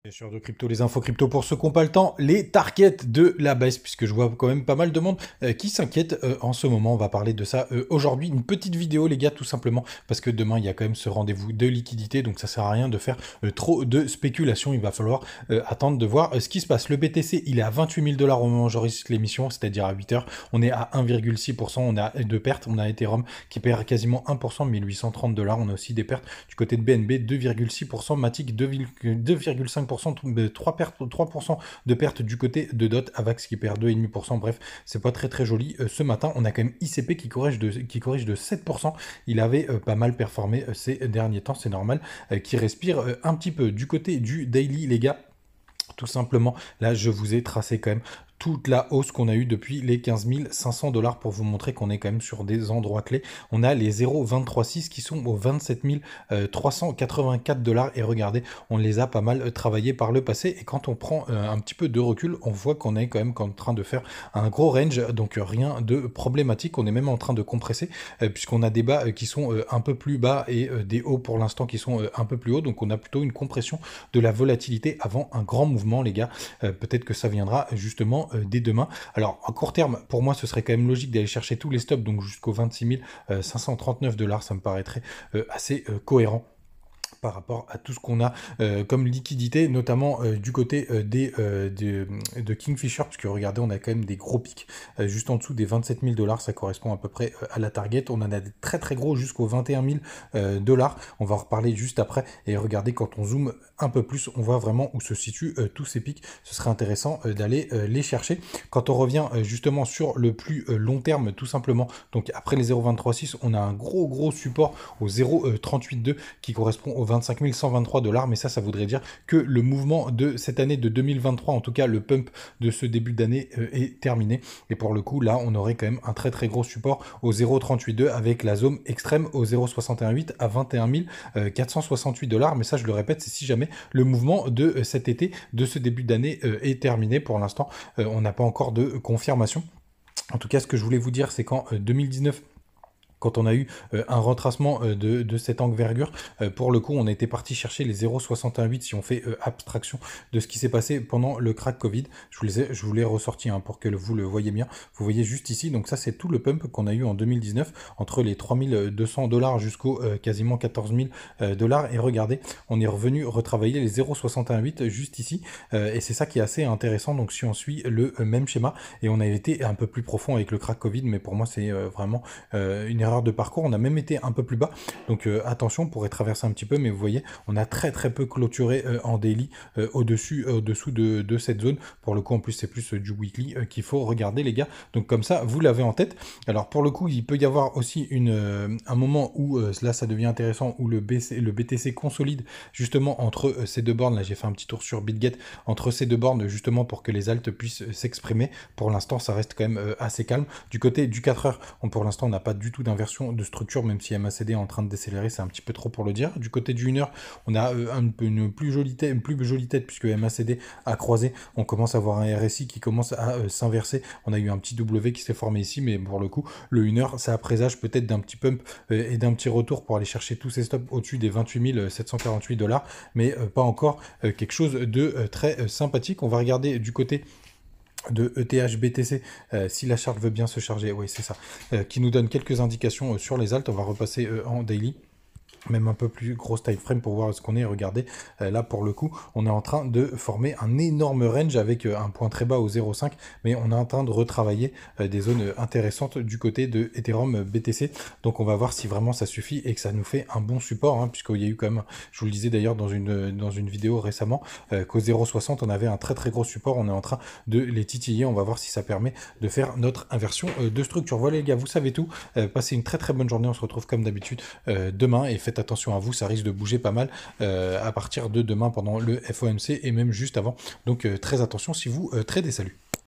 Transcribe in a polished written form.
Bien sûr, de crypto, les infos crypto pour ceux qui n'ont pas le temps, les targets de la baisse, puisque je vois quand même pas mal de monde qui s'inquiète en ce moment. On va parler de ça aujourd'hui. Une petite vidéo, les gars, tout simplement, parce que demain, il y a quand même ce rendez-vous de liquidité, donc ça sert à rien de faire trop de spéculation. Il va falloir attendre de voir ce qui se passe. Le BTC, il est à 28 000 dollars au moment où j'enregistre l'émission, c'est-à-dire à 8 heures. On est à 1,6%, on a de pertes. On a Ethereum qui perd quasiment 1%, 1830 dollars. On a aussi des pertes du côté de BNB, 2,6%, Matic, 2,5%. 3% de perte du côté de DOT, Avax qui perd 2,5%. Bref, c'est pas très joli. Ce matin, on a quand même ICP qui corrige de 7%. Il avait pas mal performé ces derniers temps, c'est normal, qui respire un petit peu. Du côté du daily, les gars, tout simplement, là, je vous ai tracé quand même toute la hausse qu'on a eue depuis les 15 500 dollars pour vous montrer qu'on est quand même sur des endroits clés. On a les 0,236 qui sont aux 27 384 dollars et regardez, on les a pas mal travaillés par le passé et quand on prend un petit peu de recul, on voit qu'on est quand même en train de faire un gros range, donc rien de problématique. On est même en train de compresser puisqu'on a des bas qui sont un peu plus bas et des hauts pour l'instant qui sont un peu plus hauts, donc on a plutôt une compression de la volatilité avant un grand mouvement, les gars. Peut-être que ça viendra justement dès demain. Alors, à court terme, pour moi, ce serait quand même logique d'aller chercher tous les stops, donc jusqu'aux 26 539 dollars, ça me paraîtrait assez cohérent par rapport à tout ce qu'on a comme liquidité, notamment du côté de Kingfisher, parce que regardez, on a quand même des gros pics juste en dessous des 27 000 dollars, ça correspond à peu près à la target. On en a des très gros jusqu'aux 21 000 dollars. On va en reparler juste après. Et regardez, quand on zoome un peu plus, on voit vraiment où se situent tous ces pics. Ce serait intéressant d'aller les chercher. Quand on revient justement sur le plus long terme, tout simplement, donc après les 0,236, on a un gros support au 0,382 qui correspond au 25 123 dollars, mais ça voudrait dire que le mouvement de cette année de 2023, en tout cas le pump de ce début d'année est terminé. Et pour le coup, là, on aurait quand même un très gros support au 0,382 avec la zone extrême au 0,618 à 21 468 dollars. Mais ça, je le répète, c'est si jamais le mouvement de cet été, de ce début d'année est terminé. Pour l'instant, on n'a pas encore de confirmation. En tout cas, ce que je voulais vous dire, c'est qu'en 2019, quand on a eu un retracement de cette envergure, pour le coup, on a été parti chercher les 0,618 si on fait abstraction de ce qui s'est passé pendant le crack Covid. Je vous l'ai ressorti hein, pour que vous le voyez bien. Vous voyez juste ici, donc ça c'est tout le pump qu'on a eu en 2019, entre les 3200 dollars jusqu'au quasiment 14 000 dollars. Et regardez, on est revenu retravailler les 0,618 juste ici, et c'est ça qui est assez intéressant. Donc si on suit le même schéma, et on a été un peu plus profond avec le crack Covid, mais pour moi c'est vraiment une erreur de parcours. On a même été un peu plus bas, donc attention, on pourrait traverser un petit peu, mais vous voyez, on a très peu clôturé en daily au-dessous de cette zone. Pour le coup, en plus, c'est plus du weekly qu'il faut regarder, les gars. Donc comme ça, vous l'avez en tête. Alors pour le coup, il peut y avoir aussi un moment où là, ça devient intéressant, où le BTC consolide justement entre ces deux bornes. Là, j'ai fait un petit tour sur BitGet, entre ces deux bornes, justement pour que les altes puissent s'exprimer. Pour l'instant, ça reste quand même assez calme. Du côté du 4 heures, pour l'instant, on n'a pas du tout d'inversion de structure, même si MACD est en train de décélérer, c'est un petit peu trop pour le dire. Du côté du 1 heure, on a une plus jolie tête puisque MACD a croisé. On commence à avoir un RSI qui commence à s'inverser. On a eu un petit W qui s'est formé ici, mais pour le coup, le 1 heure, ça présage peut-être d'un petit pump et d'un petit retour pour aller chercher tous ces stops au-dessus des 28 748 dollars, mais pas encore quelque chose de très sympathique. On va regarder du côté de ETH BTC, si la charte veut bien se charger, oui c'est ça, qui nous donne quelques indications sur les altes. On va repasser en daily, même un peu plus grosse time frame pour voir ce qu'on est. Regardez, là pour le coup, on est en train de former un énorme range avec un point très bas au 0,5, mais on est en train de retravailler des zones intéressantes du côté de Ethereum BTC. Donc on va voir si vraiment ça suffit et que ça nous fait un bon support, hein, puisqu'il y a eu quand même, je vous le disais d'ailleurs dans une vidéo récemment, qu'au 0,60 on avait un très gros support. On est en train de les titiller. On va voir si ça permet de faire notre inversion de structure. Voilà les gars, vous savez tout. Passez une très bonne journée. On se retrouve comme d'habitude demain et faites attention à vous, ça risque de bouger pas mal à partir de demain pendant le FOMC et même juste avant. Donc très attention si vous tradez. Salut.